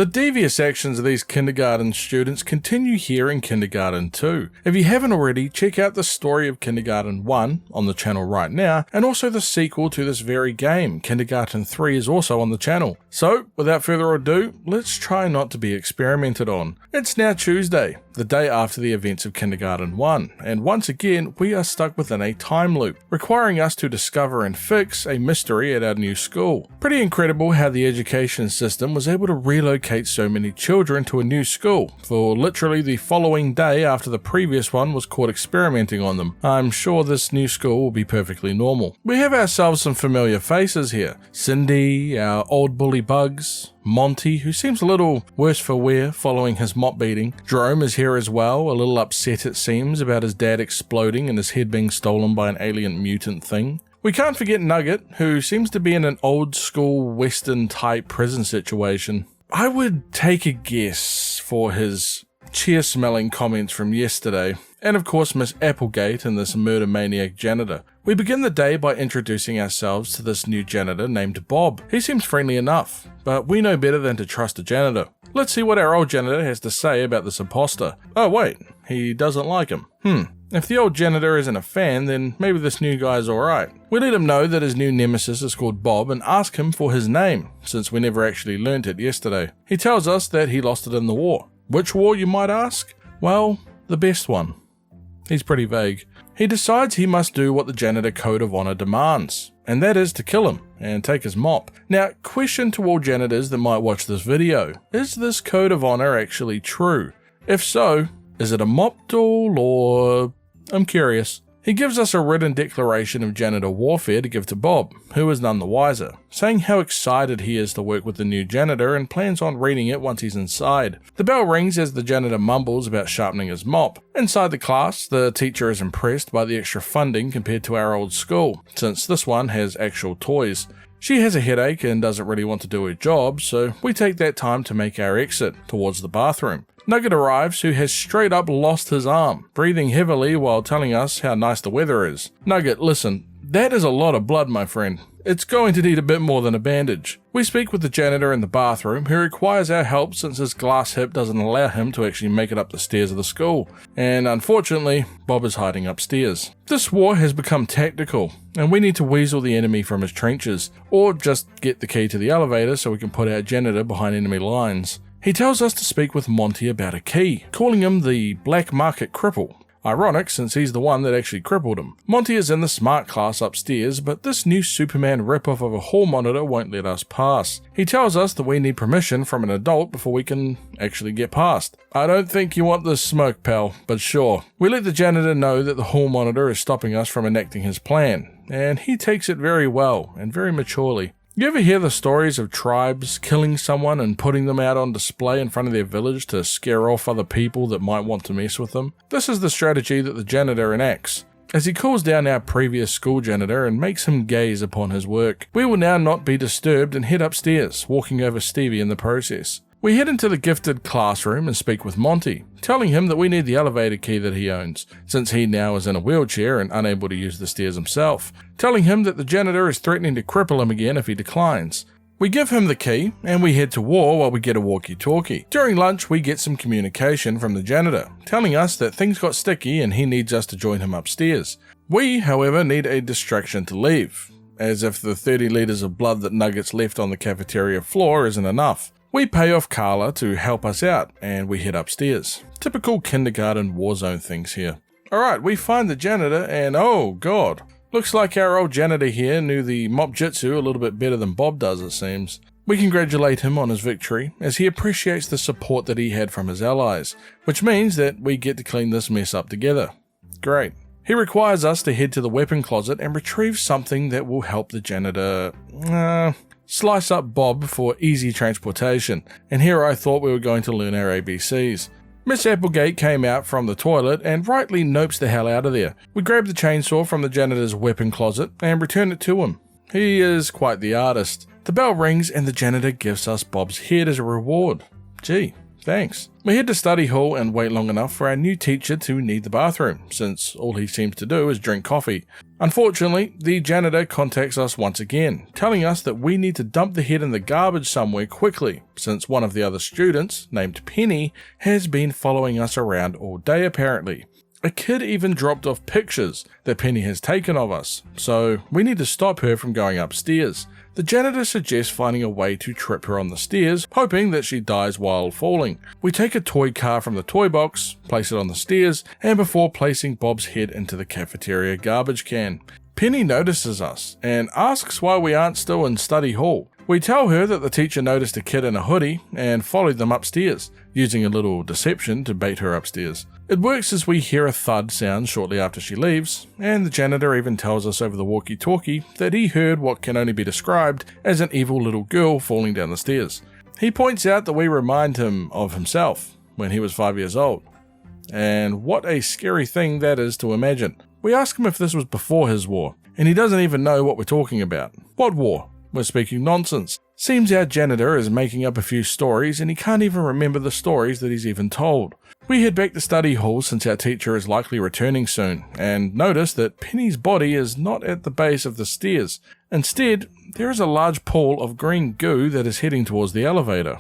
The devious actions of these kindergarten students continue here in Kindergarten 2. If you haven't already, check out the story of Kindergarten 1 on the channel right now, and also the sequel to this very game, Kindergarten 3, is also on the channel. So, without further ado, let's try not to be experimented on. It's now Tuesday, the day after the events of Kindergarten 1, and once again we are stuck within a time loop, requiring us to discover and fix a mystery at our new school. Pretty incredible how the education system was able to relocate so many children to a new school for literally the following day after the previous one was caught experimenting on them. I'm sure this new school will be perfectly normal. We have ourselves some familiar faces here. Cindy, our old bully Bugs, Monty, who seems a little worse for wear following his mop beating. Jerome is here as well, a little upset it seems about his dad exploding and his head being stolen by an alien mutant thing. We can't forget Nugget, who seems to be in an old school western type prison situation. I would take a guess for his cheer-smelling comments from yesterday, and of course Miss Applegate and this murder maniac janitor. We begin the day by introducing ourselves to this new janitor named Bob. He seems friendly enough, but we know better than to trust a janitor. Let's see what our old janitor has to say about this imposter. Oh wait, he doesn't like him. If the old janitor isn't a fan, then maybe this new guy's alright. We let him know that his new nemesis is called Bob and ask him for his name, since we never actually learnt it yesterday. He tells us that he lost it in the war. Which war, you might ask? Well, the best one. He's pretty vague. He decides he must do what the janitor code of honor demands, and that is to kill him and take his mop. Now, question to all janitors that might watch this video. Is this code of honor actually true? If so, is it a mop duel or... I'm curious. He gives us a written declaration of janitor warfare to give to Bob, who is none the wiser, saying how excited he is to work with the new janitor and plans on reading it once he's inside. The bell rings as the janitor mumbles about sharpening his mop. Inside the class, the teacher is impressed by the extra funding compared to our old school, since this one has actual toys. She has a headache and doesn't really want to do her job, so we take that time to make our exit towards the bathroom. Nugget arrives, who has straight up lost his arm, breathing heavily while telling us how nice the weather is. Nugget, listen, that is a lot of blood, my friend. It's going to need a bit more than a bandage. We speak with the janitor in the bathroom, who requires our help since his glass hip doesn't allow him to actually make it up the stairs of the school. And unfortunately, Bob is hiding upstairs. This war has become tactical, and we need to weasel the enemy from his trenches, or just get the key to the elevator so we can put our janitor behind enemy lines. He tells us to speak with Monty about a key, calling him the black market cripple. Ironic, since he's the one that actually crippled him. Monty is in the smart class upstairs, but this new Superman ripoff of a hall monitor won't let us pass. He tells us that we need permission from an adult before we can actually get past. I don't think you want this smoke, pal, but sure. We let the janitor know that the hall monitor is stopping us from enacting his plan, and he takes it very well and very maturely. You ever hear the stories of tribes killing someone and putting them out on display in front of their village to scare off other people that might want to mess with them? This is the strategy that the janitor enacts, as he calls down our previous school janitor and makes him gaze upon his work. We will now not be disturbed and head upstairs, walking over Stevie in the process. We head into the gifted classroom and speak with Monty, telling him that we need the elevator key that he owns, since he now is in a wheelchair and unable to use the stairs himself, telling him that the janitor is threatening to cripple him again if he declines. We give him the key, and we head to war while we get a walkie-talkie. During lunch, we get some communication from the janitor, telling us that things got sticky and he needs us to join him upstairs. We, however, need a distraction to leave, as if the 30 litres of blood that Nuggets left on the cafeteria floor isn't enough. We pay off Carla to help us out, and we head upstairs. Typical kindergarten war zone things here. Alright, we find the janitor, and oh god. Looks like our old janitor here knew the mop jitsu a little bit better than Bob does, it seems. We congratulate him on his victory, as he appreciates the support that he had from his allies, which means that we get to clean this mess up together. Great. He requires us to head to the weapon closet and retrieve something that will help the janitor... slice up Bob for easy transportation, and here I thought we were going to learn our ABCs. Miss Applegate came out from the toilet and rightly nopes the hell out of there. We grab the chainsaw from the janitor's weapon closet and return it to him. He is quite the artist. The bell rings and the janitor gives us Bob's head as a reward. Gee, Thanks. We head to study hall and wait long enough for our new teacher to need the bathroom, since all he seems to do is drink coffee. Unfortunately, the janitor contacts us once again, telling us that we need to dump the head in the garbage somewhere quickly, since one of the other students, named Penny, has been following us around all day apparently. A kid even dropped off pictures that Penny has taken of us, so we need to stop her from going upstairs. The janitor suggests finding a way to trip her on the stairs, hoping that she dies while falling. We take a toy car from the toy box, place it on the stairs, and before placing Bob's head into the cafeteria garbage can. Penny notices us and asks why we aren't still in study hall. We tell her that the teacher noticed a kid in a hoodie and followed them upstairs, using a little deception to bait her upstairs. It works as we hear a thud sound shortly after she leaves, and the janitor even tells us over the walkie-talkie that he heard what can only be described as an evil little girl falling down the stairs. He points out that we remind him of himself when he was 5 years old. And what a scary thing that is to imagine. We ask him if this was before his war, and he doesn't even know what we're talking about. What war? We're speaking nonsense. Seems our janitor is making up a few stories and he can't even remember the stories that he's even told. We head back to study hall since our teacher is likely returning soon, and notice that Penny's body is not at the base of the stairs. Instead, there is a large pool of green goo that is heading towards the elevator.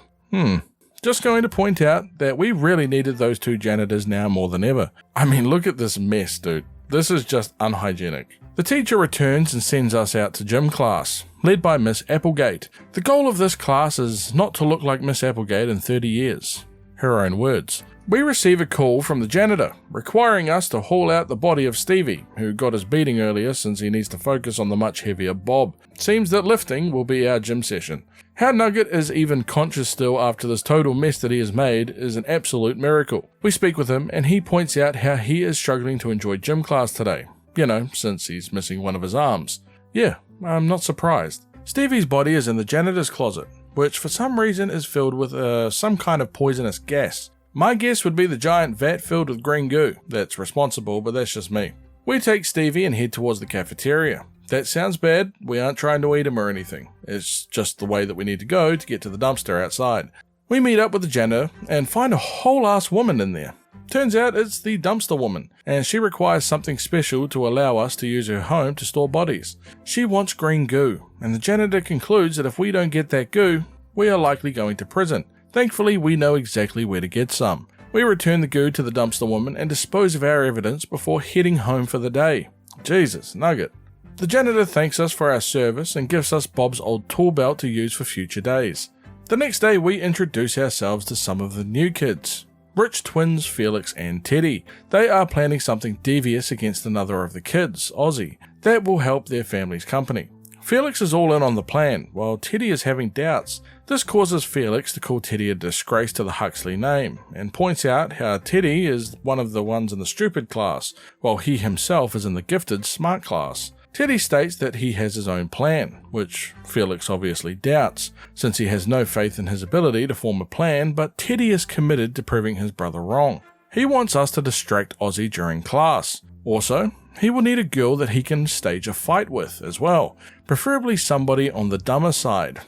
Just going to point out that we really needed those two janitors now more than ever. I mean, look at this mess, dude. This is just unhygienic. The teacher returns and sends us out to gym class, led by Miss Applegate. The goal of this class is not to look like Miss Applegate in 30 years. Her own words. We receive a call from the janitor, requiring us to haul out the body of Stevie, who got his beating earlier since he needs to focus on the much heavier Bob. Seems that lifting will be our gym session. How Nugget is even conscious still after this total mess that he has made is an absolute miracle. We speak with him and he points out how he is struggling to enjoy gym class today. You know, since he's missing one of his arms. Yeah, I'm not surprised. Stevie's body is in the janitor's closet, which for some reason is filled with some kind of poisonous gas. My guess would be the giant vat filled with green goo that's responsible, but that's just me. We take Stevie and head towards the cafeteria. That sounds bad, we aren't trying to eat him or anything. It's just the way that we need to go to get to the dumpster outside. We meet up with the janitor and find a whole ass woman in there. Turns out it's the dumpster woman, and she requires something special to allow us to use her home to store bodies. She wants green goo, and the janitor concludes that if we don't get that goo, we are likely going to prison. Thankfully, we know exactly where to get some. We return the goo to the dumpster woman and dispose of our evidence before heading home for the day. Jesus, Nugget. The janitor thanks us for our service and gives us Bob's old tool belt to use for future days. The next day, we introduce ourselves to some of the new kids. Rich twins Felix and Teddy. They are planning something devious against another of the kids, Ozzy, that will help their family's company. Felix is all in on the plan, while Teddy is having doubts. This causes Felix to call Teddy a disgrace to the Huxley name, and points out how Teddy is one of the ones in the stupid class, while he himself is in the gifted smart class. Teddy states that he has his own plan, which Felix obviously doubts, since he has no faith in his ability to form a plan, but Teddy is committed to proving his brother wrong. He wants us to distract Ozzy during class. Also, he will need a girl that he can stage a fight with as well, preferably somebody on the dumber side.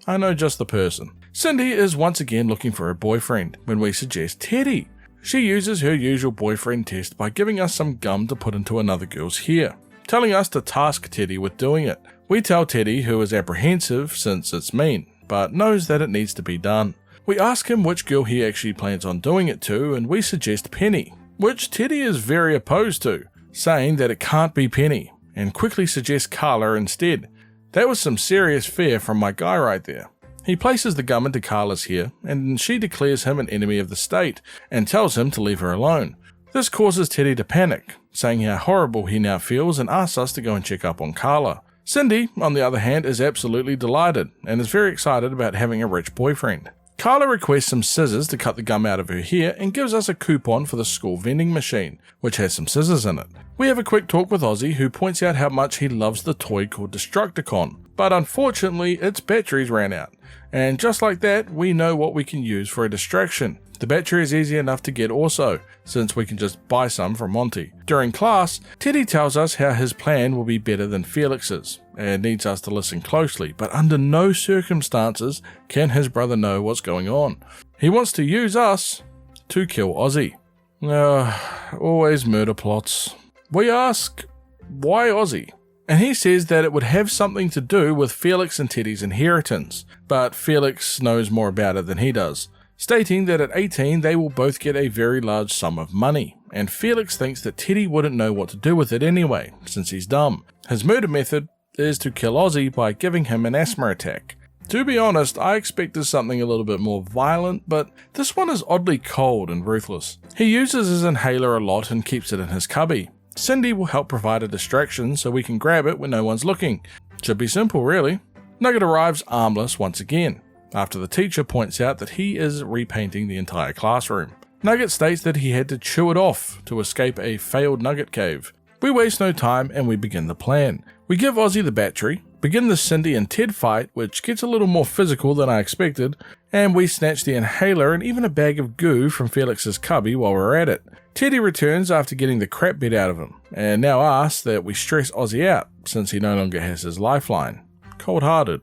I know just the person. Cindy is once again looking for a boyfriend when we suggest Teddy. She uses her usual boyfriend test by giving us some gum to put into another girl's hair, telling us to task Teddy with doing it. We tell Teddy, who is apprehensive since it's mean, but knows that it needs to be done. We ask him which girl he actually plans on doing it to, and we suggest Penny, which Teddy is very opposed to, saying that it can't be Penny, and quickly suggests Carla instead. That was some serious fear from my guy right there. He places the gum into Carla's hair, and she declares him an enemy of the state, and tells him to leave her alone. This causes Teddy to panic, saying how horrible he now feels and asks us to go and check up on Carla. Cindy, on the other hand, is absolutely delighted and is very excited about having a rich boyfriend. Carla requests some scissors to cut the gum out of her hair and gives us a coupon for the school vending machine, which has some scissors in it. We have a quick talk with Ozzy, who points out how much he loves the toy called Destructicon, but unfortunately its batteries ran out. And just like that, we know what we can use for a distraction. The battery is easy enough to get also, since we can just buy some from Monty. During class, Teddy tells us how his plan will be better than Felix's, and needs us to listen closely, but under no circumstances can his brother know what's going on. He wants to use us to kill Ozzy. Always murder plots. We ask, why Ozzy? And he says that it would have something to do with Felix and Teddy's inheritance, but Felix knows more about it than he does, stating that at 18 they will both get a very large sum of money, and Felix thinks that Teddy wouldn't know what to do with it anyway, since he's dumb. His murder method is to kill Ozzy by giving him an asthma attack. To be honest, I expected something a little bit more violent, but this one is oddly cold and ruthless. He uses his inhaler a lot and keeps it in his cubby. Cindy will help provide a distraction so we can grab it when no one's looking. Should be simple, really. Nugget arrives armless once again, after the teacher points out that he is repainting the entire classroom. Nugget states that he had to chew it off to escape a failed Nugget cave. We waste no time and we begin the plan. We give Ozzy the battery, begin the Cindy and Ted fight, which gets a little more physical than I expected, and we snatch the inhaler and even a bag of goo from Felix's cubby while we're at it. Teddy returns after getting the crap beat out of him, and now asks that we stress Ozzy out, since he no longer has his lifeline. Cold-hearted.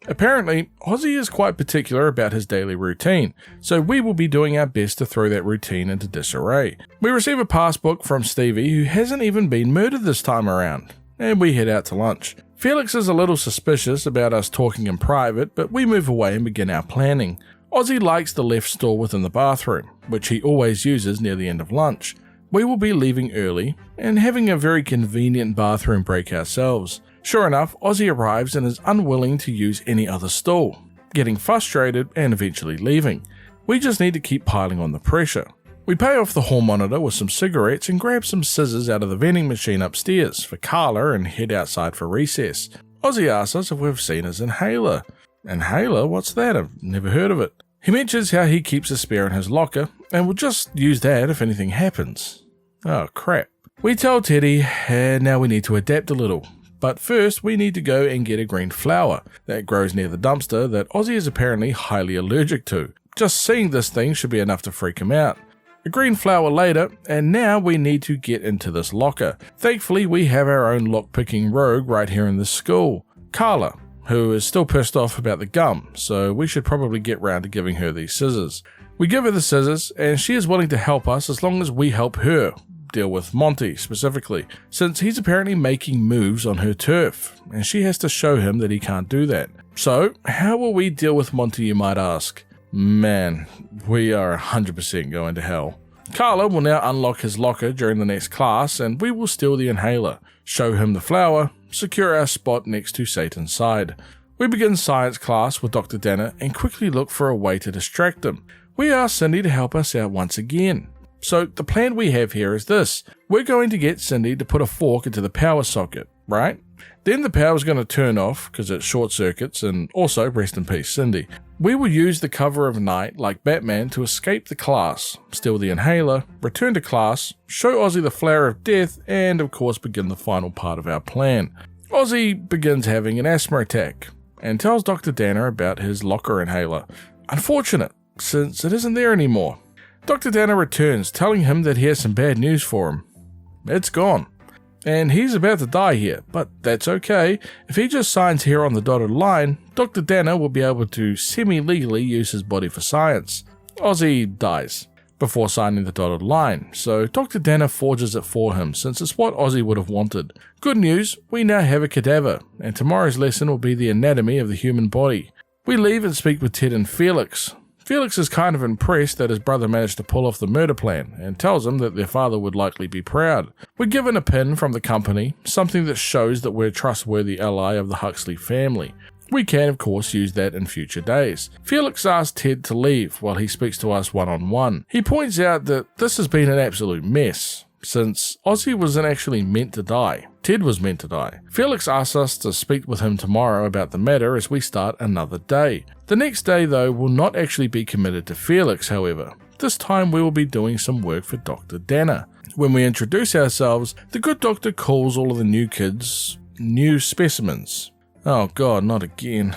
Apparently, Ozzy is quite particular about his daily routine, so we will be doing our best to throw that routine into disarray. We receive a passbook from Stevie, who hasn't even been murdered this time around, and we head out to lunch. Felix is a little suspicious about us talking in private, but we move away and begin our planning. Ozzy likes the left stall within the bathroom, which he always uses near the end of lunch. We will be leaving early and having a very convenient bathroom break ourselves. Sure enough, Ozzy arrives and is unwilling to use any other stall, getting frustrated and eventually leaving. We just need to keep piling on the pressure. We pay off the hall monitor with some cigarettes and grab some scissors out of the vending machine upstairs for Carla and head outside for recess. Ozzy asks us if we've seen his inhaler. Inhaler? What's that? I've never heard of it. He mentions how he keeps a spare in his locker and will just use that if anything happens. Oh crap. We tell Teddy, and now we need to adapt a little. But first we need to go and get a green flower that grows near the dumpster that Ozzy is apparently highly allergic to. Just seeing this thing should be enough to freak him out. A green flower later, and now we need to get into this locker. Thankfully we have our own lock-picking rogue right here in the school, Carla, who is still pissed off about the gum, so we should probably get round to giving her these scissors. We give her the scissors, and she is willing to help us as long as we help her deal with Monty specifically, since he's apparently making moves on her turf, and she has to show him that he can't do that. So, how will we deal with Monty, you might ask? Man, we are 100% going to hell. Carla will now unlock his locker during the next class, and we will steal the inhaler, show him the flower, secure our spot next to Satan's side. We begin science class with Dr. Danner and quickly look for a way to distract him. We ask Cindy to help us out once again. So the plan we have here is this. We're going to get Cindy to put a fork into the power socket, right? Then the power is going to turn off because it short circuits, and also rest in peace Cindy. We will use the cover of night like Batman to escape the class, steal the inhaler, return to class, show Ozzy the flower of death, and of course begin the final part of our plan. Ozzy begins having an asthma attack and tells Dr. Danner about his locker inhaler. Unfortunate, since it isn't there anymore. Dr. Danner returns, telling him that he has some bad news for him. It's gone. And he's about to die here, but that's okay. If he just signs here on the dotted line, Dr. Danner will be able to semi-legally use his body for science. Ozzy dies before signing the dotted line, so Dr. Danner forges it for him since it's what Ozzy would have wanted. Good news, we now have a cadaver, and tomorrow's lesson will be the anatomy of the human body. We leave and speak with Ted and Felix. Felix is kind of impressed that his brother managed to pull off the murder plan and tells him that their father would likely be proud. We're given a pin from the company, something that shows that we're a trustworthy ally of the Huxley family. We can, of course, use that in future days. Felix asks Ted to leave while he speaks to us one-on-one. He points out that this has been an absolute mess, since Ozzy wasn't actually meant to die. Ted was meant to die. Felix asks us to speak with him tomorrow about the matter as we start another day. The next day, though, will not actually be committed to Felix, however. This time we will be doing some work for Dr. Danner. When we introduce ourselves, the good doctor calls all of the new kids new specimens. Oh god, not again.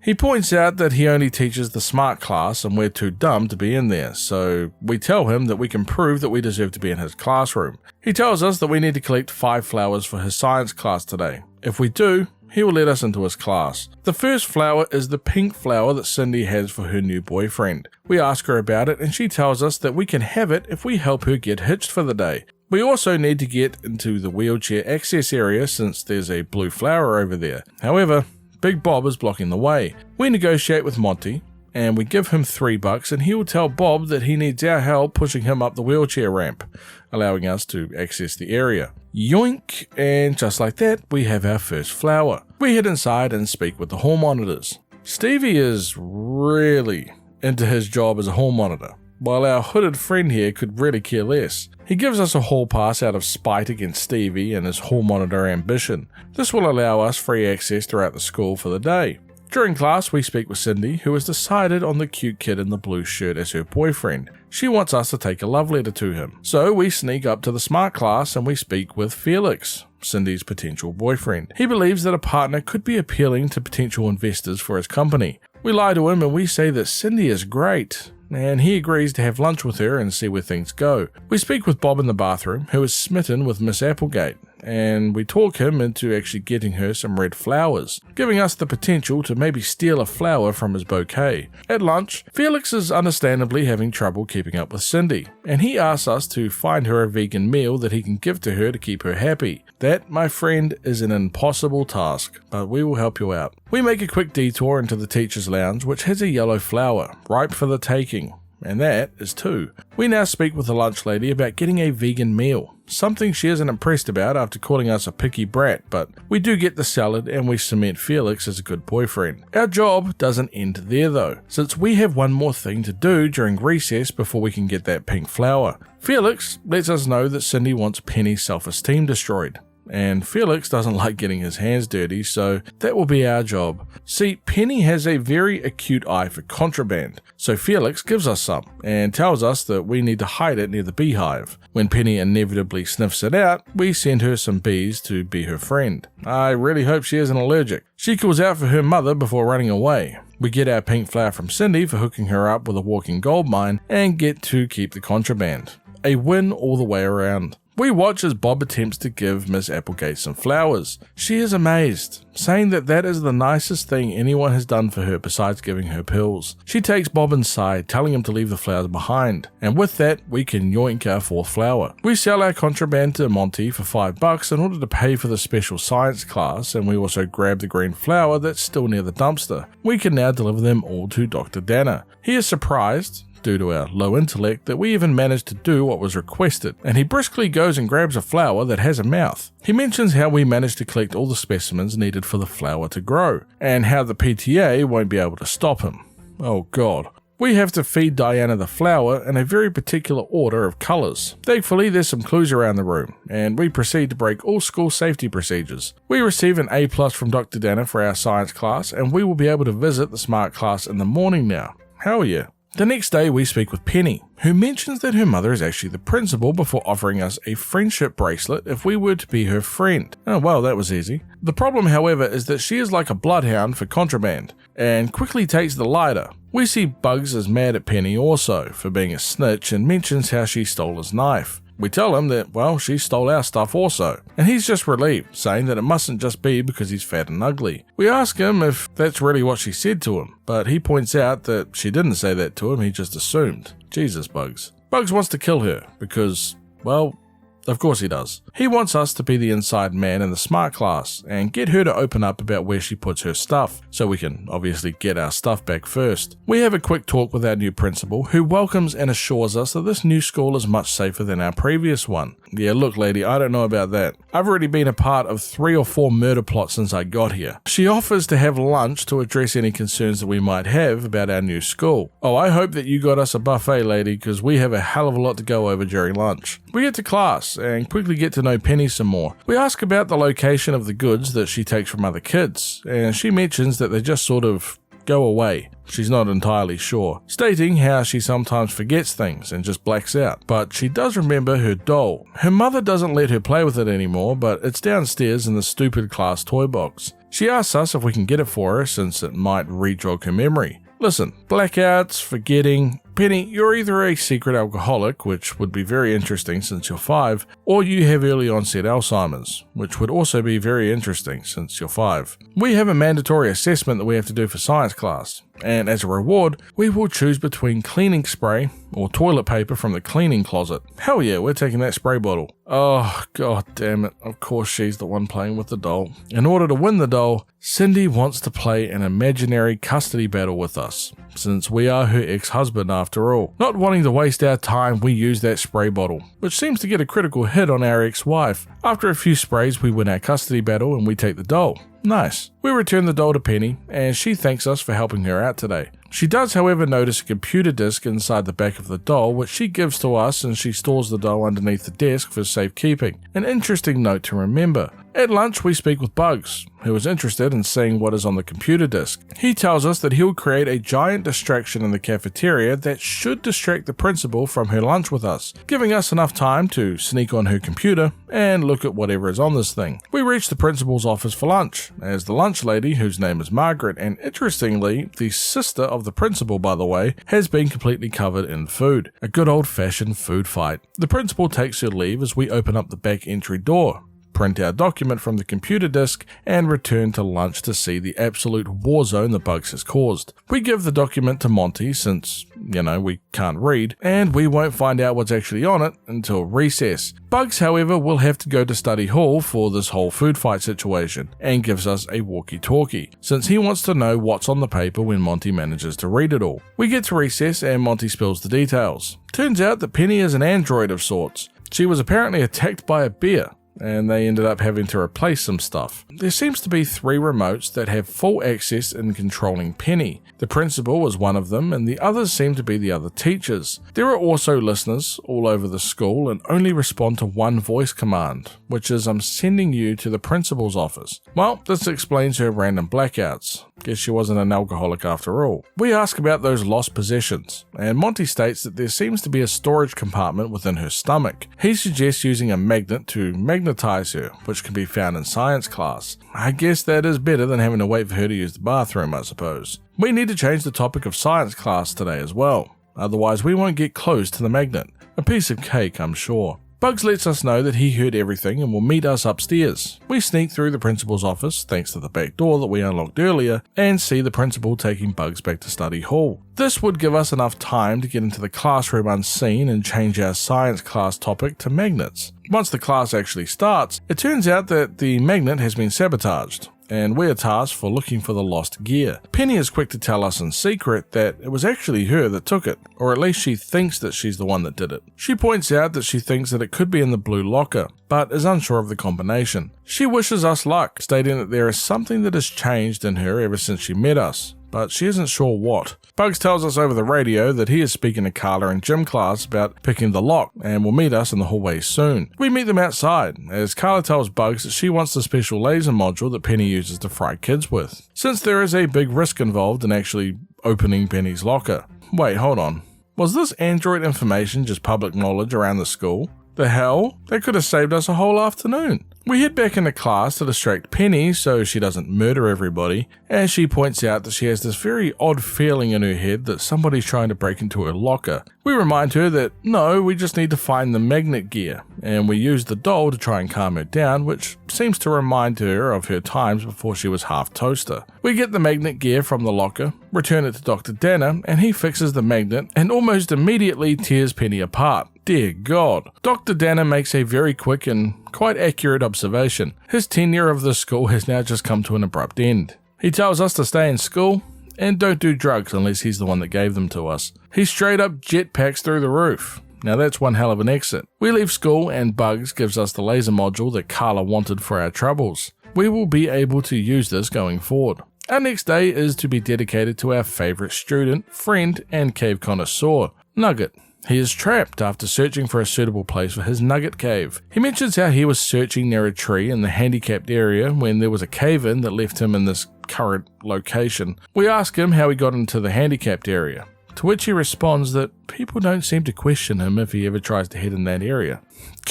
He points out that he only teaches the smart class and we're too dumb to be in there, so we tell him that we can prove that we deserve to be in his classroom. He tells us that we need to collect 5 flowers for his science class today. If we do, he will let us into his class. The first flower is the pink flower that Cindy has for her new boyfriend. We ask her about it and she tells us that we can have it if we help her get hitched for the day. We also need to get into the wheelchair access area since there's a blue flower over there. However, Big Bob is blocking the way. We negotiate with Monty, and we give him $3 and he will tell Bob that he needs our help pushing him up the wheelchair ramp, allowing us to access the area. Yoink, and just like that, we have our first flower. We head inside and speak with the hall monitors. Stevie is really into his job as a hall monitor, while our hooded friend here could really care less. He gives us a hall pass out of spite against Stevie and his hall monitor ambition. This will allow us free access throughout the school for the day. During class, we speak with Cindy, who has decided on the cute kid in the blue shirt as her boyfriend. She wants us to take a love letter to him. So we sneak up to the smart class and we speak with Felix, Cindy's potential boyfriend. He believes that a partner could be appealing to potential investors for his company. We lie to him and we say that Cindy is great, and he agrees to have lunch with her and see where things go. We speak with Bob in the bathroom, who is smitten with Miss Applegate, and we talk him into actually getting her some red flowers, giving us the potential to maybe steal a flower from his bouquet. At lunch, Felix is understandably having trouble keeping up with Cindy, and he asks us to find her a vegan meal that he can give to her to keep her happy. That, my friend, is an impossible task, but we will help you out. We make a quick detour into the teacher's lounge, which has a yellow flower, ripe for the taking, and that is 2. We now speak with the lunch lady about getting a vegan meal, something she isn't impressed about after calling us a picky brat, but we do get the salad and we cement Felix as a good boyfriend. Our job doesn't end there though, since we have one more thing to do during recess before we can get that pink flower. Felix lets us know that Cindy wants Penny's self-esteem destroyed, and Felix doesn't like getting his hands dirty, so that will be our job. See, Penny has a very acute eye for contraband, so Felix gives us some and tells us that we need to hide it near the beehive. When Penny inevitably sniffs it out, we send her some bees to be her friend. I really hope she isn't allergic. She calls out for her mother before running away. We get our pink flower from Cindy for hooking her up with a walking gold mine and get to keep the contraband. A win all the way around. We watch as Bob attempts to give Miss Applegate some flowers. She is amazed, saying that that is the nicest thing anyone has done for her besides giving her pills. She takes Bob inside, telling him to leave the flowers behind, and with that, we can yoink our 4th flower. We sell our contraband to Monty for $5 in order to pay for the special science class, and we also grab the green flower that's still near the dumpster. We can now deliver them all to Dr. Danner. He is surprised, due to our low intellect, that we even managed to do what was requested, and he briskly goes and grabs a flower that has a mouth. He mentions how we managed to collect all the specimens needed for the flower to grow, and how the PTA won't be able to stop him. Oh god. We have to feed Diana the flower in a very particular order of colours. Thankfully, there's some clues around the room, and we proceed to break all school safety procedures. We receive an A+ from Dr. Danner for our science class, and we will be able to visit the smart class in the morning now. Hell yeah. The next day we speak with Penny, who mentions that her mother is actually the principal before offering us a friendship bracelet if we were to be her friend. Oh well, that was easy. The problem, however, is that she is like a bloodhound for contraband, and quickly takes the lighter. We see Bugs is mad at Penny also for being a snitch and mentions how she stole his knife. We tell him that, well, she stole our stuff also, and he's just relieved, saying that it mustn't just be because he's fat and ugly. We ask him if that's really what she said to him, but he points out that she didn't say that to him, he just assumed. Jesus, Bugs. Bugs wants to kill her because, well, of course he does. He wants us to be the inside man in the smart class and get her to open up about where she puts her stuff, so we can obviously get our stuff back first. We have a quick talk with our new principal, who welcomes and assures us that this new school is much safer than our previous one. Yeah, look lady, I don't know about that. I've already been a part of 3 or 4 murder plots since I got here. She offers to have lunch to address any concerns that we might have about our new school. Oh, I hope that you got us a buffet, lady, because we have a hell of a lot to go over during lunch. We get to class and quickly get to know Penny some more. We ask about the location of the goods that she takes from other kids, and she mentions that they just sort of go away. She's not entirely sure, stating how she sometimes forgets things and just blacks out, but she does remember her doll. Her mother doesn't let her play with it anymore, but it's downstairs in the stupid class toy box. She asks us if we can get it for her since it might re-jog her memory. Listen, blackouts, forgetting, Penny, you're either a secret alcoholic, which would be very interesting since you're 5, or you have early onset Alzheimer's, which would also be very interesting since you're 5. We have a mandatory assessment that we have to do for science class, and as a reward, we will choose between cleaning spray or toilet paper from the cleaning closet. Hell yeah, we're taking that spray bottle. Oh, god damn it, of course she's the one playing with the doll. In order to win the doll, Cindy wants to play an imaginary custody battle with us, since we are her ex-husband after all. Not wanting to waste our time, we use that spray bottle, which seems to get a critical hit on our ex-wife. After a few sprays, we win our custody battle and we take the doll. Nice. We return the doll to Penny, and she thanks us for helping her out today. She does, however, notice a computer disk inside the back of the doll, which she gives to us, and she stores the doll underneath the desk for safekeeping. An interesting note to remember. At lunch, we speak with Bugs, who is interested in seeing what is on the computer disk. He tells us that he'll create a giant distraction in the cafeteria that should distract the principal from her lunch with us, giving us enough time to sneak on her computer and look at whatever is on this thing. We reach the principal's office for lunch, as the lunch lady, whose name is Margaret, and interestingly, the sister of the principal, by the way, has been completely covered in food. A good old-fashioned food fight. The principal takes her leave as we open up the back entry door, print our document from the computer disk, and return to lunch to see the absolute war zone the Bugs has caused. We give the document to Monty since, we can't read, and we won't find out what's actually on it until recess. Bugs, however, will have to go to study hall for this whole food fight situation, and gives us a walkie-talkie, since he wants to know what's on the paper when Monty manages to read it all. We get to recess and Monty spills the details. Turns out that Penny is an android of sorts. She was apparently attacked by a bear, and they ended up having to replace some stuff. There seems to be 3 remotes that have full access in controlling Penny. The principal is one of them, and the others seem to be the other teachers. There are also listeners all over the school and only respond to one voice command, which is "I'm sending you to the principal's office." Well, this explains her random blackouts. Guess she wasn't an alcoholic after all. We ask about those lost possessions, and Monty states that there seems to be a storage compartment within her stomach. He suggests using a magnet to magnetize her, which can be found in science class. I guess that is better than having to wait for her to use the bathroom, I suppose. We need to change the topic of science class today as well, otherwise we won't get close to the magnet. A piece of cake, I'm sure. Bugs lets us know that he heard everything and will meet us upstairs. We sneak through the principal's office, thanks to the back door that we unlocked earlier, and see the principal taking Bugs back to study hall. This would give us enough time to get into the classroom unseen and change our science class topic to magnets. Once the class actually starts, it turns out that the magnet has been sabotaged, and we are tasked for looking for the lost gear. Penny is quick to tell us in secret that it was actually her that took it, or at least she thinks that she's the one that did it. She points out that she thinks that it could be in the blue locker, but is unsure of the combination. She wishes us luck, stating that there is something that has changed in her ever since she met us, but she isn't sure what. Bugs tells us over the radio that he is speaking to Carla in gym class about picking the lock and will meet us in the hallway soon. We meet them outside, as Carla tells Bugs that she wants the special laser module that Penny uses to fry kids with, since there is a big risk involved in actually opening Penny's locker. Wait, hold on. Was this android information just public knowledge around the school? The hell? That could have saved us a whole afternoon. We head back into class to distract Penny so she doesn't murder everybody, as she points out that she has this very odd feeling in her head that somebody's trying to break into her locker. We remind her that no, we just need to find the magnet gear, and we use the doll to try and calm her down, which seems to remind her of her times before she was half toaster. We get the magnet gear from the locker, return it to Dr. Danner, and he fixes the magnet and almost immediately tears Penny apart. Dear God. Dr. Danner makes a very quick and quite accurate observation. His tenure of the school has now just come to an abrupt end. He tells us to stay in school and don't do drugs unless he's the one that gave them to us. He straight up jetpacks through the roof. Now that's one hell of an exit. We leave school and Bugs gives us the laser module that Carla wanted for our troubles. We will be able to use this going forward. Our next day is to be dedicated to our favourite student, friend, and cave connoisseur, Nugget. He is trapped after searching for a suitable place for his Nugget cave. He mentions how he was searching near a tree in the handicapped area when there was a cave-in that left him in this current location. We ask him how he got into the handicapped area, to which he responds that people don't seem to question him if he ever tries to head in that area.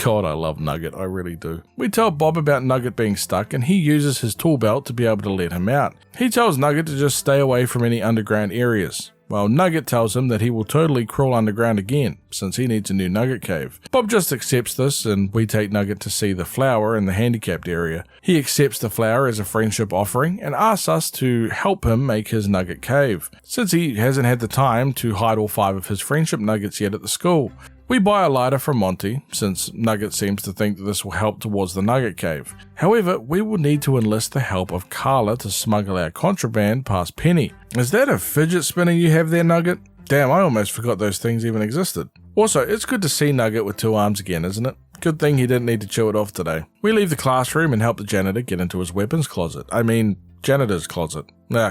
God, I love Nugget, I really do. We tell Bob about Nugget being stuck and he uses his tool belt to be able to let him out. He tells Nugget to just stay away from any underground areas. while Nugget tells him that he will totally crawl underground again, since he needs a new Nugget cave. Bob just accepts this, and we take Nugget to see the flower in the handicapped area. He accepts the flower as a friendship offering and asks us to help him make his Nugget cave, since he hasn't had the time to hide all 5 of his friendship nuggets yet at the school. We buy a lighter from Monty, since Nugget seems to think that this will help towards the Nugget cave. However, we will need to enlist the help of Carla to smuggle our contraband past Penny. Is that a fidget spinner you have there, Nugget? Damn, I almost forgot those things even existed. Also, it's good to see Nugget with 2 arms again, isn't it? Good thing he didn't need to chew it off today. We leave the classroom and help the janitor get into his weapons closet. Janitor's closet.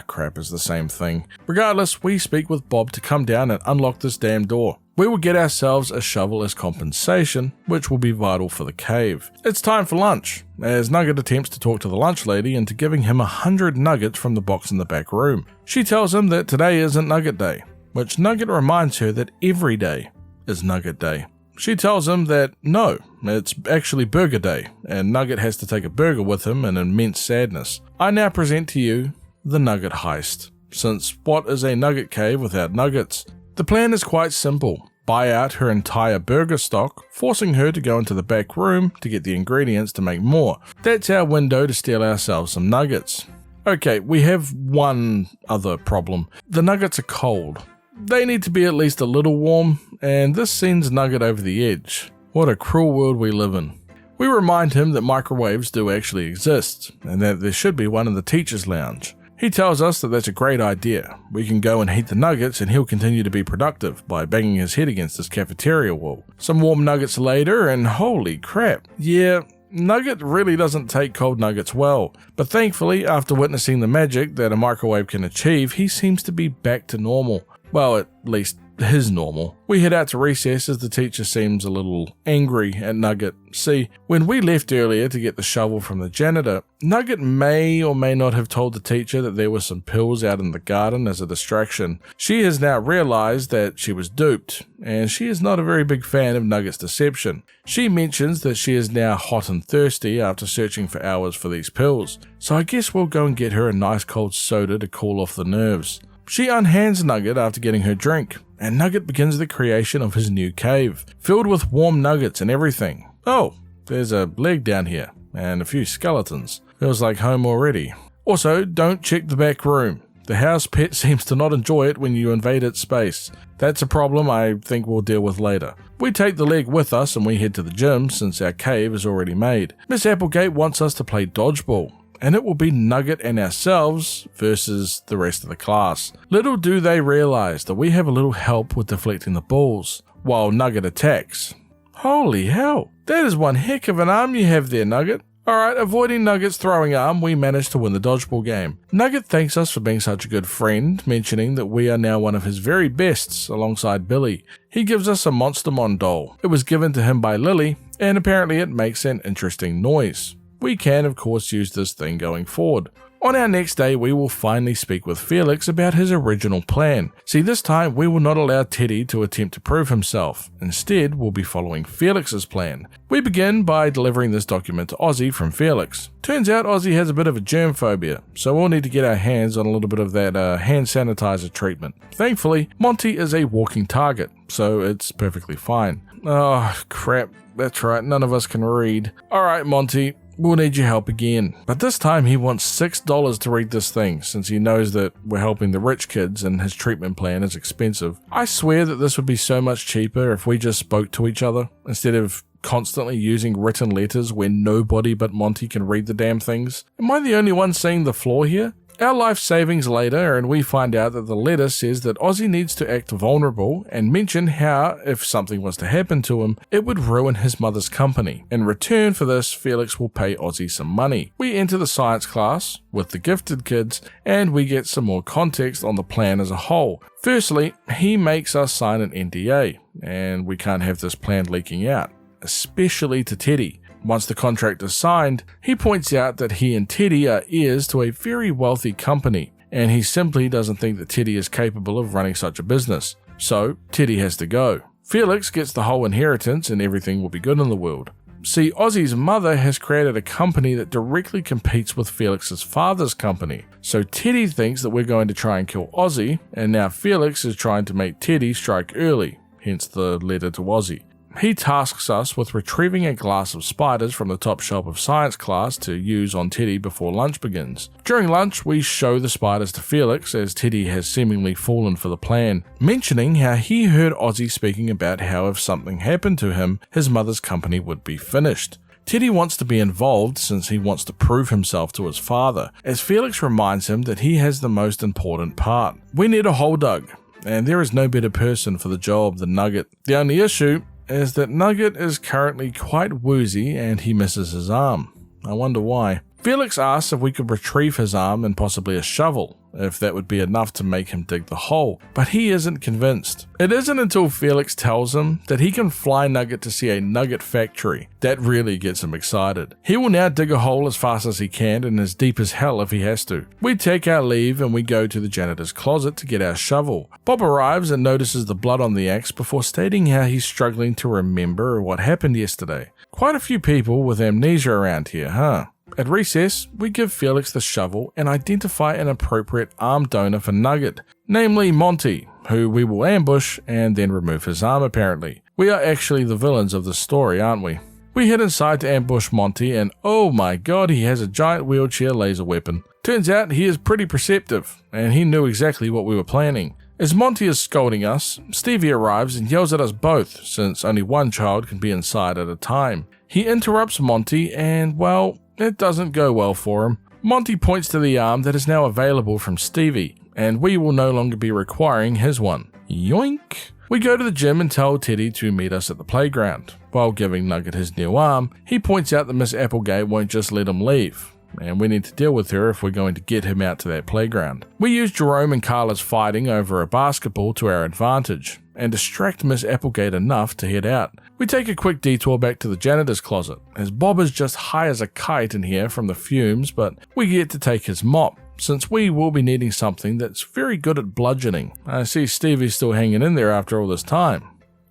Crap, is the same thing. Regardless, we speak with Bob to come down and unlock this damn door. We will get ourselves a shovel as compensation, which will be vital for the cave. It's time for lunch, as Nugget attempts to talk to the lunch lady into giving him 100 nuggets from the box in the back room. She tells him that today isn't Nugget Day, which Nugget reminds her that every day is Nugget Day. She tells him that no, it's actually Burger Day, and Nugget has to take a burger with him in immense sadness. I now present to you the Nugget heist, since what is a Nugget cave without nuggets? The plan is quite simple. Buy out her entire burger stock, forcing her to go into the back room to get the ingredients to make more. That's our window to steal ourselves some nuggets. Okay, we have one other problem. The nuggets are cold. They need to be at least a little warm, and this sends Nugget over the edge. What a cruel world we live in. We remind him that microwaves do actually exist, and that there should be one in the teacher's lounge. He tells us that that's a great idea. We can go and heat the nuggets and he'll continue to be productive by banging his head against his cafeteria wall. Some warm nuggets later and holy crap. Yeah, Nugget really doesn't take cold nuggets well, but thankfully after witnessing the magic that a microwave can achieve, he seems to be back to normal. Well, at least his normal. We head out to recess as the teacher seems a little angry at Nugget. See, when we left earlier to get the shovel from the janitor, Nugget may or may not have told the teacher that there were some pills out in the garden as a distraction. She has now realized that she was duped, and she is not a very big fan of Nugget's deception. She mentions that she is now hot and thirsty after searching for hours for these pills, so I guess we'll go and get her a nice cold soda to cool off the nerves. She unhands Nugget after getting her drink, and Nugget begins the creation of his new cave, filled with warm nuggets and everything. Oh, there's a leg down here, and a few skeletons. Feels like home already. Also, don't check the back room. The house pet seems to not enjoy it when you invade its space. That's a problem I think we'll deal with later. We take the leg with us and we head to the gym since our cave is already made. Miss Applegate wants us to play dodgeball, and it will be Nugget and ourselves versus the rest of the class. Little do they realize that we have a little help with deflecting the balls, while Nugget attacks. Holy hell, that is one heck of an arm you have there, Nugget. Alright, avoiding Nugget's throwing arm, we managed to win the dodgeball game. Nugget thanks us for being such a good friend, mentioning that we are now one of his very bests alongside Billy. He gives us a Monstermon doll. It was given to him by Lily, and apparently it makes an interesting noise. We can, of course, use this thing going forward. On our next day, we will finally speak with Felix about his original plan. See, this time we will not allow Teddy to attempt to prove himself. Instead, we'll be following Felix's plan. We begin by delivering this document to Ozzy from Felix. Turns out Ozzy has a bit of a germ phobia, so we'll need to get our hands on a little bit of that hand sanitizer treatment. Thankfully, Monty is a walking target, so it's perfectly fine. Oh, crap. That's right, none of us can read. Alright, Monty. We'll need your help again. But this time he wants $6 to read this thing, since he knows that we're helping the rich kids and his treatment plan is expensive. I swear that this would be so much cheaper if we just spoke to each other, instead of constantly using written letters where nobody but Monty can read the damn things. Am I the only one seeing the flaw here? Our life savings later, and we find out that the letter says that Ozzy needs to act vulnerable and mention how, if something was to happen to him, it would ruin his mother's company. In return for this, Felix will pay Ozzy some money. We enter the science class with the gifted kids, and we get some more context on the plan as a whole. Firstly, he makes us sign an NDA, and we can't have this plan leaking out, especially to Teddy. Once the contract is signed, he points out that he and Teddy are heirs to a very wealthy company, and he simply doesn't think that Teddy is capable of running such a business. So, Teddy has to go. Felix gets the whole inheritance and everything will be good in the world. See, Ozzy's mother has created a company that directly competes with Felix's father's company. So Teddy thinks that we're going to try and kill Ozzy, and now Felix is trying to make Teddy strike early, hence the letter to Ozzy. He tasks us with retrieving a glass of spiders from the top shelf of science class to use on Teddy before lunch begins. During lunch, we show the spiders to Felix as Teddy has seemingly fallen for the plan, mentioning how he heard Ozzy speaking about how if something happened to him, his mother's company would be finished. Teddy wants to be involved since he wants to prove himself to his father, as Felix reminds him that he has the most important part. We need a hole dug, and there is no better person for the job than Nugget. The only issue is that Nugget is currently quite woozy and he misses his arm. I wonder why. Felix asks if we could retrieve his arm and possibly a shovel, if that would be enough to make him dig the hole, but he isn't convinced. It isn't until Felix tells him that he can fly Nugget to see a nugget factory that really gets him excited. He will now dig a hole as fast as he can and as deep as hell if he has to. We take our leave and we go to the janitor's closet to get our shovel. Bob arrives and notices the blood on the axe before stating how he's struggling to remember what happened yesterday. Quite a few people with amnesia around here, huh? At recess, we give Felix the shovel and identify an appropriate arm donor for Nugget, namely Monty, who we will ambush and then remove his arm apparently. We are actually the villains of the story, aren't we? We head inside to ambush Monty and oh my god, he has a giant wheelchair laser weapon. Turns out he is pretty perceptive and he knew exactly what we were planning. As Monty is scolding us, Stevie arrives and yells at us both since only one child can be inside at a time. He interrupts Monty and, well, it doesn't go well for him. Monty points to the arm that is now available from Stevie, and we will no longer be requiring his one. Yoink! We go to the gym and tell Teddy to meet us at the playground. While giving Nugget his new arm, he points out that Miss Applegate won't just let him leave, and we need to deal with her if we're going to get him out to that playground. We use Jerome and Carla's fighting over a basketball to our advantage, and distract Miss Applegate enough to head out. We take a quick detour back to the janitor's closet, as Bob is just high as a kite in here from the fumes, but we get to take his mop, since we will be needing something that's very good at bludgeoning. I see Stevie's still hanging in there after all this time.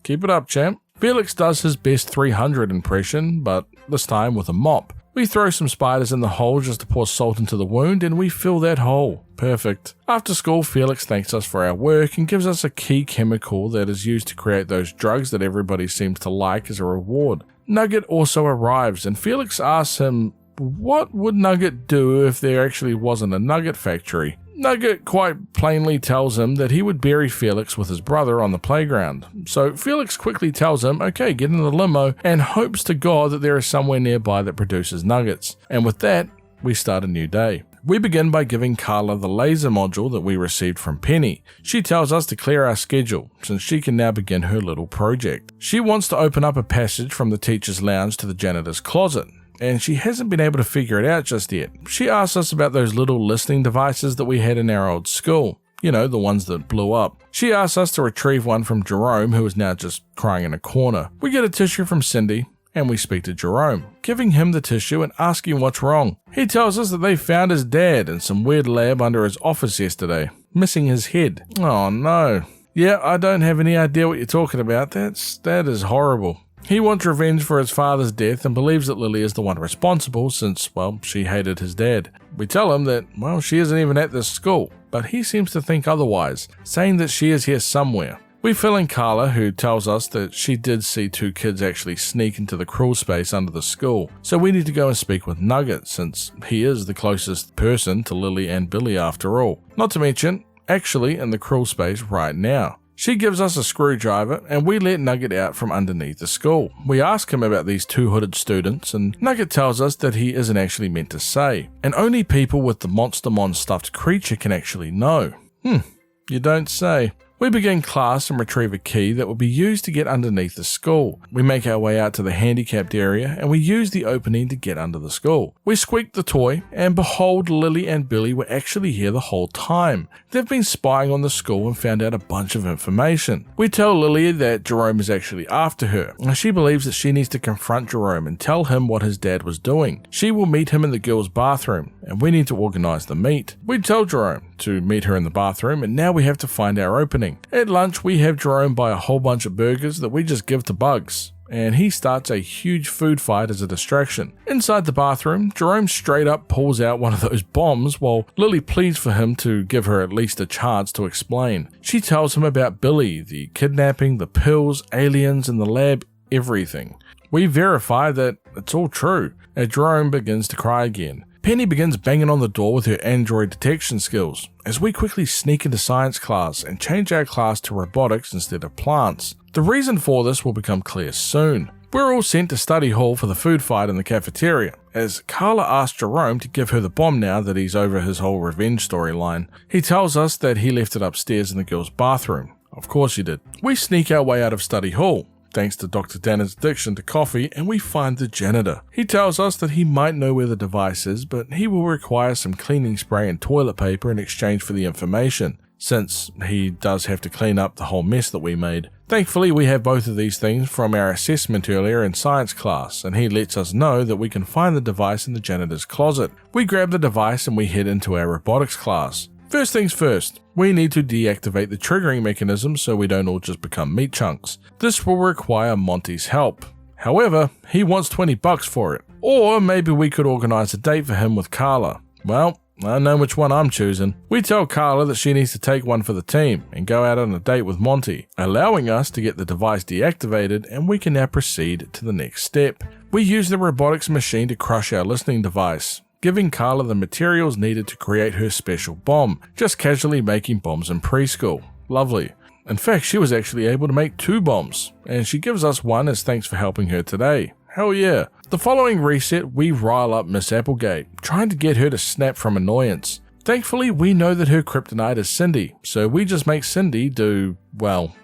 Keep it up, champ. Felix does his best 300 impression, but this time with a mop. We throw some spiders in the hole just to pour salt into the wound and we fill that hole. Perfect. After school, Felix thanks us for our work and gives us a key chemical that is used to create those drugs that everybody seems to like as a reward. Nugget also arrives and Felix asks him, what would Nugget do if there actually wasn't a nugget factory? Nugget quite plainly tells him that he would bury Felix with his brother on the playground. So Felix quickly tells him, okay, get in the limo, and hopes to God that there is somewhere nearby that produces nuggets. And with that, we start a new day. We begin by giving Carla the laser module that we received from Penny. She tells us to clear our schedule, since she can now begin her little project. She wants to open up a passage from the teacher's lounge to the janitor's closet, and she hasn't been able to figure it out just yet. She asks us about those little listening devices that we had in our old school. You know, the ones that blew up. She asks us to retrieve one from Jerome, who is now just crying in a corner. We get a tissue from Cindy, and we speak to Jerome, giving him the tissue and asking what's wrong. He tells us that they found his dad in some weird lab under his office yesterday, missing his head. Oh no. Yeah, I don't have any idea what you're talking about. That is horrible. He wants revenge for his father's death and believes that Lily is the one responsible since, well, she hated his dad. We tell him that, well, she isn't even at this school, but he seems to think otherwise, saying that she is here somewhere. We fill in Carla, who tells us that she did see two kids actually sneak into the crawl space under the school, so we need to go and speak with Nugget since he is the closest person to Lily and Billy after all. Not to mention, actually in the crawl space right now. She gives us a screwdriver and we let Nugget out from underneath the school. We ask him about these two hooded students and Nugget tells us that he isn't actually meant to say, and only people with the Monstermon stuffed creature can actually know. You don't say. We begin class and retrieve a key that will be used to get underneath the school. We make our way out to the handicapped area and we use the opening to get under the school. We squeak the toy and behold, Lily and Billy were actually here the whole time. They've been spying on the school and found out a bunch of information. We tell Lily that Jerome is actually after her. She believes that she needs to confront Jerome and tell him what his dad was doing. She will meet him in the girls' bathroom and we need to organize the meet. We tell Jerome to meet her in the bathroom, and now we have to find our opening. At lunch, we have Jerome buy a whole bunch of burgers that we just give to Bugs, and he starts a huge food fight as a distraction. Inside the bathroom, Jerome straight up pulls out one of those bombs while Lily pleads for him to give her at least a chance to explain. She tells him about Billy, the kidnapping, the pills, aliens in the lab, everything. We verify that it's all true, and Jerome begins to cry again. Penny begins banging on the door with her android detection skills, as we quickly sneak into science class and change our class to robotics instead of plants. The reason for this will become clear soon. We're all sent to study hall for the food fight in the cafeteria, as Carla asks Jerome to give her the bomb now that he's over his whole revenge storyline. He tells us that he left it upstairs in the girls' bathroom. Of course he did. We sneak our way out of study hall, thanks to Dr. Danner's addiction to coffee, and we find the janitor. He tells us that he might know where the device is, but he will require some cleaning spray and toilet paper in exchange for the information, since he does have to clean up the whole mess that we made. Thankfully, we have both of these things from our assessment earlier in science class, and he lets us know that we can find the device in the janitor's closet. We grab the device and we head into our robotics class. First things first, we need to deactivate the triggering mechanism so we don't all just become meat chunks. This will require Monty's help. However, he wants $20 for it. Or maybe we could organize a date for him with Carla. Well, I know which one I'm choosing. We tell Carla that she needs to take one for the team and go out on a date with Monty, allowing us to get the device deactivated, and we can now proceed to the next step. We use the robotics machine to crush our listening device, giving Carla the materials needed to create her special bomb, just casually making bombs in preschool. Lovely. In fact, she was actually able to make 2 bombs, and she gives us one as thanks for helping her today. Hell yeah. The following reset, we rile up Miss Applegate, trying to get her to snap from annoyance. Thankfully, we know that her kryptonite is Cindy, so we just make Cindy do, well,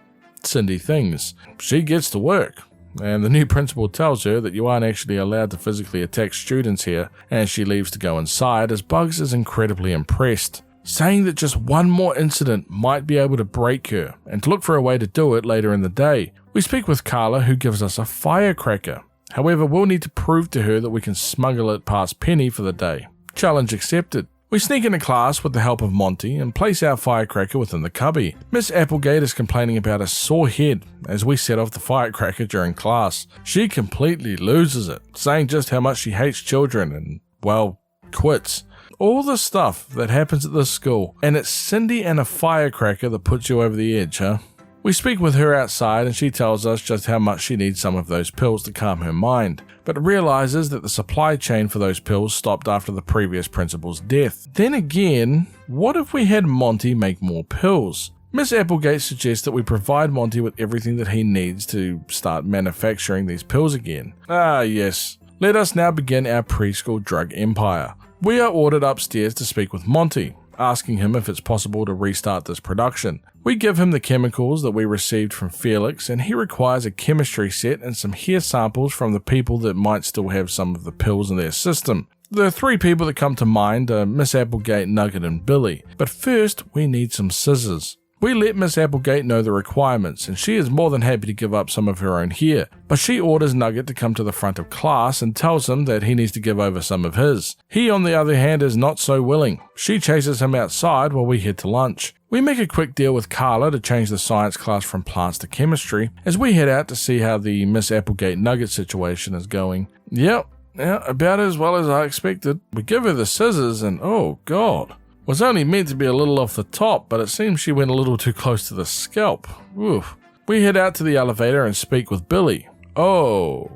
Cindy things. She gets to work, and the new principal tells her that you aren't actually allowed to physically attack students here, and she leaves to go inside as Bugs is incredibly impressed, saying that just one more incident might be able to break her, and to look for a way to do it later in the day. We speak with Carla, who gives us a firecracker. However, we'll need to prove to her that we can smuggle it past Penny for the day. Challenge accepted. We sneak into class with the help of Monty and place our firecracker within the cubby. Miss Applegate is complaining about a sore head as we set off the firecracker during class. She completely loses it, saying just how much she hates children and, well, quits. All the stuff that happens at this school, and it's Cindy and a firecracker that puts you over the edge, huh? We speak with her outside and she tells us just how much she needs some of those pills to calm her mind, but realizes that the supply chain for those pills stopped after the previous principal's death. Then again, what if we had Monty make more pills? Miss Applegate suggests that we provide Monty with everything that he needs to start manufacturing these pills again. Ah yes, let us now begin our preschool drug empire. We are ordered upstairs to speak with Monty, asking him if it's possible to restart this production. We give him the chemicals that we received from Felix, and he requires a chemistry set and some hair samples from the people that might still have some of the pills in their system. The 3 people that come to mind are Miss Applegate, Nugget, and Billy, but first we need some scissors. We let Miss Applegate know the requirements, and she is more than happy to give up some of her own hair, but she orders Nugget to come to the front of class and tells him that he needs to give over some of his. He, on the other hand, is not so willing. She chases him outside while we head to lunch. We make a quick deal with Carla to change the science class from plants to chemistry, as we head out to see how the Miss Applegate Nugget situation is going. Yep, about as well as I expected. We give her the scissors and oh god. Was only meant to be a little off the top, but it seems she went a little too close to the scalp. Oof. We head out to the elevator and speak with Billy. We'll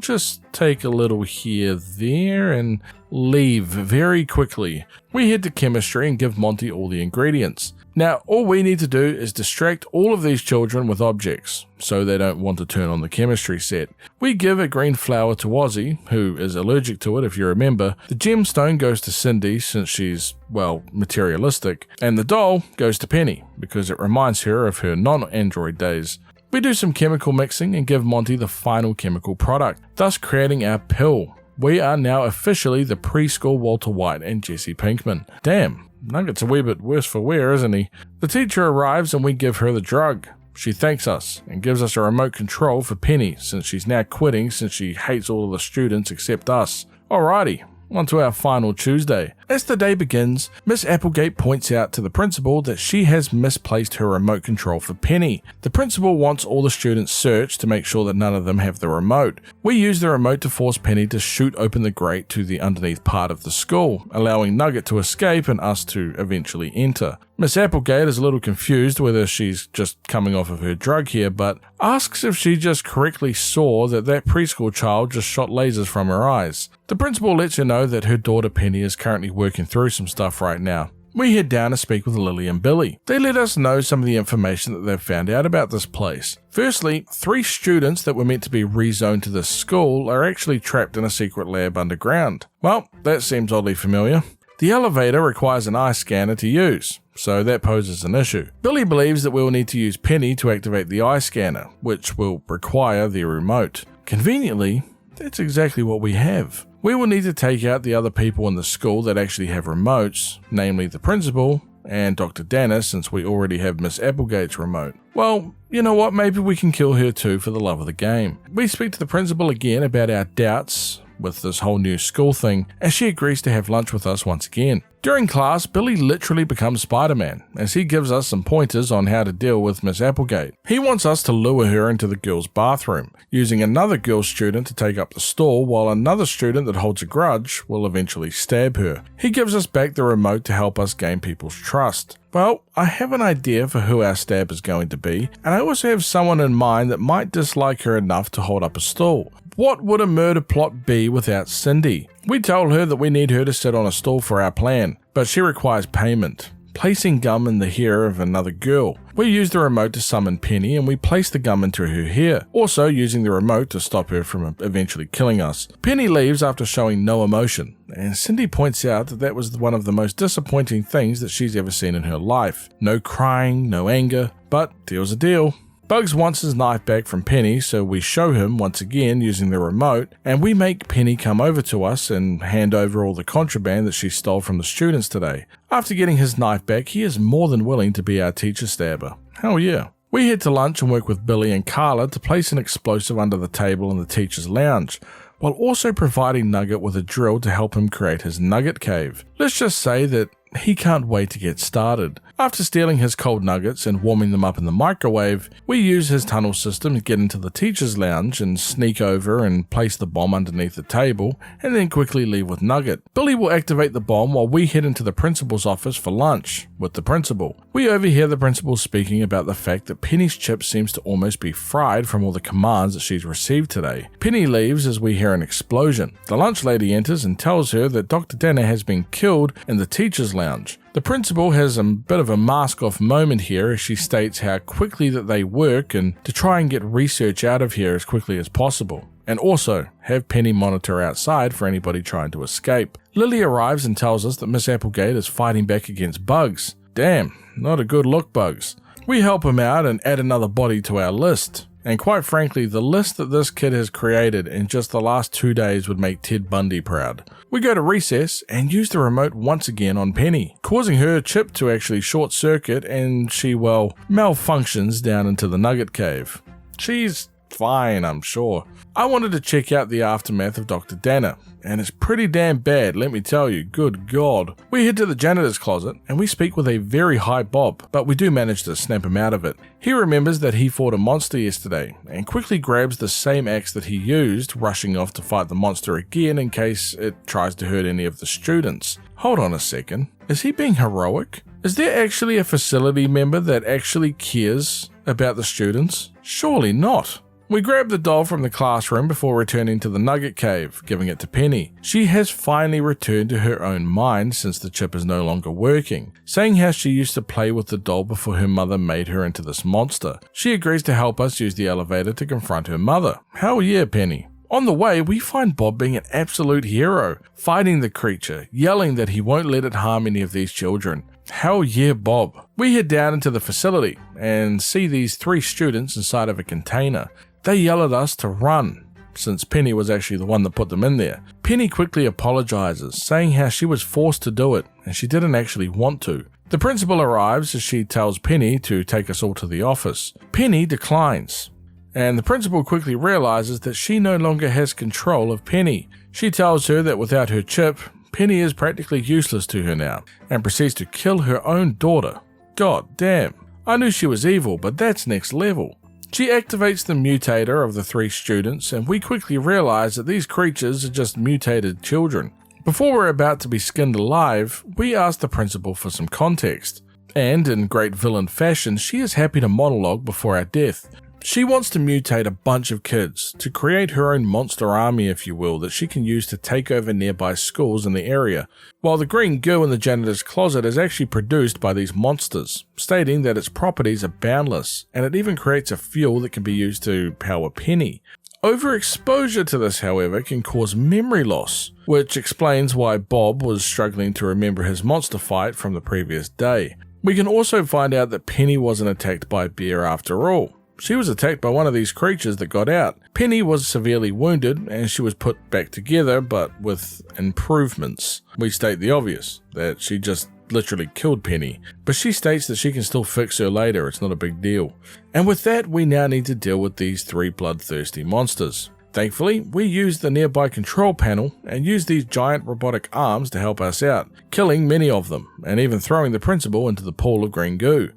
just take a little here, there, and leave very quickly. We head to chemistry and give Monty all the ingredients. Now, all we need to do is distract all of these children with objects, so they don't want to turn on the chemistry set. We give a green flower to Ozzy, who is allergic to it if you remember. The gemstone goes to Cindy since she's, well, materialistic. And the doll goes to Penny, because it reminds her of her non-android days. We do some chemical mixing and give Monty the final chemical product, thus creating our pill. We are now officially the preschool Walter White and Jesse Pinkman. Damn. Nugget's a wee bit worse for wear, isn't he? The teacher arrives and we give her the drug. She thanks us and gives us a remote control for Penny since she's now quitting since she hates all of the students except us. Alrighty, on to our final Tuesday. As the day begins, Miss Applegate points out to the principal that she has misplaced her remote control for Penny. The principal wants all the students searched to make sure that none of them have the remote. We use the remote to force Penny to shoot open the grate to the underneath part of the school, allowing Nugget to escape and us to eventually enter. Miss Applegate is a little confused whether she's just coming off of her drug here, but asks if she just correctly saw that preschool child just shot lasers from her eyes. The principal lets her know that her daughter Penny is currently working through some stuff right now. We head down to speak with Lily and Billy. They let us know some of the information that they've found out about this place. Firstly, 3 students that were meant to be rezoned to this school are actually trapped in a secret lab underground. Well, that seems oddly familiar. The elevator requires an eye scanner to use, so that poses an issue. Billy believes that we will need to use Penny to activate the eye scanner, which will require the remote. Conveniently, that's exactly what we have. We will need to take out the other people in the school that actually have remotes, namely the principal and Dr. Dennis, since we already have Miss Applegate's remote. Well, you know what, maybe we can kill her too for the love of the game. We speak to the principal again about our doubts with this whole new school thing, as she agrees to have lunch with us once again. During class, Billy literally becomes Spider-Man, as he gives us some pointers on how to deal with Miss Applegate. He wants us to lure her into the girls' bathroom, using another girl student to take up the stall, while another student that holds a grudge will eventually stab her. He gives us back the remote to help us gain people's trust. Well, I have an idea for who our stab is going to be, and I also have someone in mind that might dislike her enough to hold up a stall. What would a murder plot be without Cindy? We told her that we need her to sit on a stool for our plan, but she requires payment. Placing gum in the hair of another girl. We use the remote to summon Penny and we place the gum into her hair, also using the remote to stop her from eventually killing us. Penny leaves after showing no emotion, and Cindy points out that was one of the most disappointing things that she's ever seen in her life. No crying, no anger, but deal's a deal. Bugs wants his knife back from Penny, so we show him once again using the remote, and we make Penny come over to us and hand over all the contraband that she stole from the students today. After getting his knife back, he is more than willing to be our teacher stabber. Hell yeah. We head to lunch and work with Billy and Carla to place an explosive under the table in the teacher's lounge, while also providing Nugget with a drill to help him create his Nugget cave. Let's just say that he can't wait to get started. After stealing his cold nuggets and warming them up in the microwave, we use his tunnel system to get into the teacher's lounge and sneak over and place the bomb underneath the table, and then quickly leave with Nugget. Billy will activate the bomb while we head into the principal's office for lunch with the principal. We overhear the principal speaking about the fact that Penny's chip seems to almost be fried from all the commands that she's received today. Penny leaves as we hear an explosion. The lunch lady enters and tells her that Dr. Danner has been killed in the teacher's lounge. The principal has a bit of a mask-off moment here as she states how quickly that they work and to try and get research out of here as quickly as possible, and also have Penny monitor outside for anybody trying to escape. Lily arrives and tells us that Miss Applegate is fighting back against Bugs. Damn, not a good look, Bugs. We help him out and add another body to our list. And quite frankly, the list that this kid has created in just the last 2 days would make Ted Bundy proud. We go to recess and use the remote once again on Penny, causing her chip to actually short circuit and she, well, malfunctions down into the Nugget cave. She's fine, I'm sure. I wanted to check out the aftermath of Dr. Danner, and it's pretty damn bad, let me tell you, good god. We head to the janitor's closet, and we speak with a very high Bob, but we do manage to snap him out of it. He remembers that he fought a monster yesterday, and quickly grabs the same axe that he used, rushing off to fight the monster again in case it tries to hurt any of the students. Hold on a second, is he being heroic? Is there actually a facility member that actually cares about the students? Surely not. We grab the doll from the classroom before returning to the Nugget cave, giving it to Penny. She has finally returned to her own mind since the chip is no longer working, saying how she used to play with the doll before her mother made her into this monster. She agrees to help us use the elevator to confront her mother. Hell yeah, Penny. On the way, we find Bob being an absolute hero, fighting the creature, yelling that he won't let it harm any of these children. Hell yeah, Bob. We head down into the facility and see these 3 students inside of a container. They yell at us to run, since Penny was actually the one that put them in there. Penny quickly apologizes, saying how she was forced to do it and she didn't actually want to. The principal arrives as she tells Penny to take us all to the office. Penny declines, and the principal quickly realizes that she no longer has control of Penny. She tells her that without her chip, Penny is practically useless to her now, and proceeds to kill her own daughter. God damn. I knew she was evil, but that's next level. She activates the mutator of the 3 students, and we quickly realize that these creatures are just mutated children. Before we're about to be skinned alive, we ask the principal for some context. And in great villain fashion, she is happy to monologue before our death. She wants to mutate a bunch of kids, to create her own monster army if you will, that she can use to take over nearby schools in the area, while the green goo in the janitor's closet is actually produced by these monsters, stating that its properties are boundless, and it even creates a fuel that can be used to power Penny. Overexposure to this, however, can cause memory loss, which explains why Bob was struggling to remember his monster fight from the previous day. We can also find out that Penny wasn't attacked by a bear after all. She was attacked by one of these creatures that got out. Penny was severely wounded and she was put back together, but with improvements. We state the obvious, that she just literally killed Penny, but she states that she can still fix her later, it's not a big deal. And with that, we now need to deal with these 3 bloodthirsty monsters. Thankfully, we used the nearby control panel and used these giant robotic arms to help us out, killing many of them, and even throwing the principal into the pool of green goo.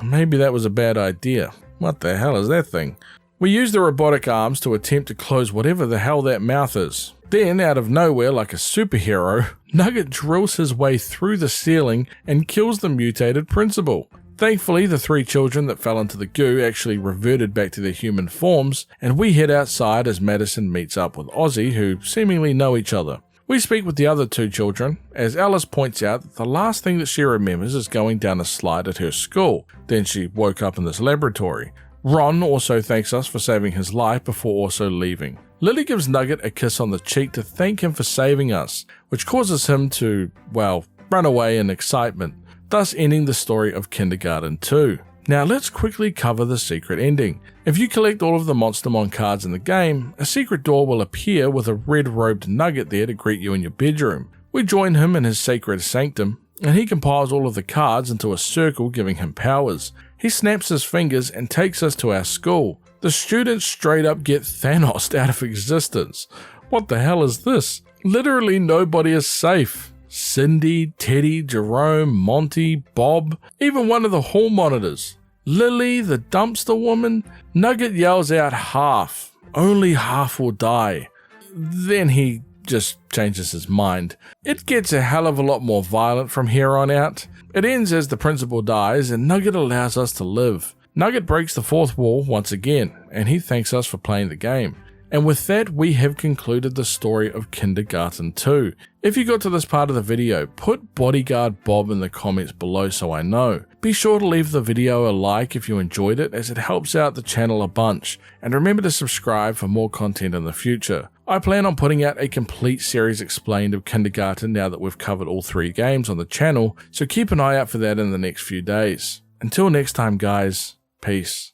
Maybe that was a bad idea. What the hell is that thing? We use the robotic arms to attempt to close whatever the hell that mouth is. Then, out of nowhere, like a superhero, Nugget drills his way through the ceiling and kills the mutated principal. Thankfully, the 3 children that fell into the goo actually reverted back to their human forms, and we head outside as Madison meets up with Ozzy, who seemingly know each other. We speak with the other 2 children, as Alice points out that the last thing that she remembers is going down a slide at her school. Then she woke up in this laboratory. Ron also thanks us for saving his life before also leaving. Lily gives Nugget a kiss on the cheek to thank him for saving us, which causes him to, well, run away in excitement, thus ending the story of Kindergarten 2. Now let's quickly cover the secret ending. If you collect all of the Monstermon cards in the game, a secret door will appear with a red-robed Nugget there to greet you in your bedroom. We join him in his sacred sanctum, and he compiles all of the cards into a circle giving him powers. He snaps his fingers and takes us to our school. The students straight up get Thanos out of existence. What the hell is this? Literally nobody is safe. Cindy, Teddy, Jerome, Monty, Bob, even one of the hall monitors. Lily, the dumpster woman. Nugget yells out half. Only half will die. Then he just changes his mind. It gets a hell of a lot more violent from here on out. It ends as the principal dies and Nugget allows us to live. Nugget breaks the 4th wall once again, and he thanks us for playing the game. And with that, we have concluded the story of Kindergarten 2. If you got to this part of the video, put Bodyguard Bob in the comments below so I know. Be sure to leave the video a like if you enjoyed it, as it helps out the channel a bunch. And remember to subscribe for more content in the future. I plan on putting out a complete series explained of Kindergarten now that we've covered all 3 games on the channel, so keep an eye out for that in the next few days. Until next time guys, peace.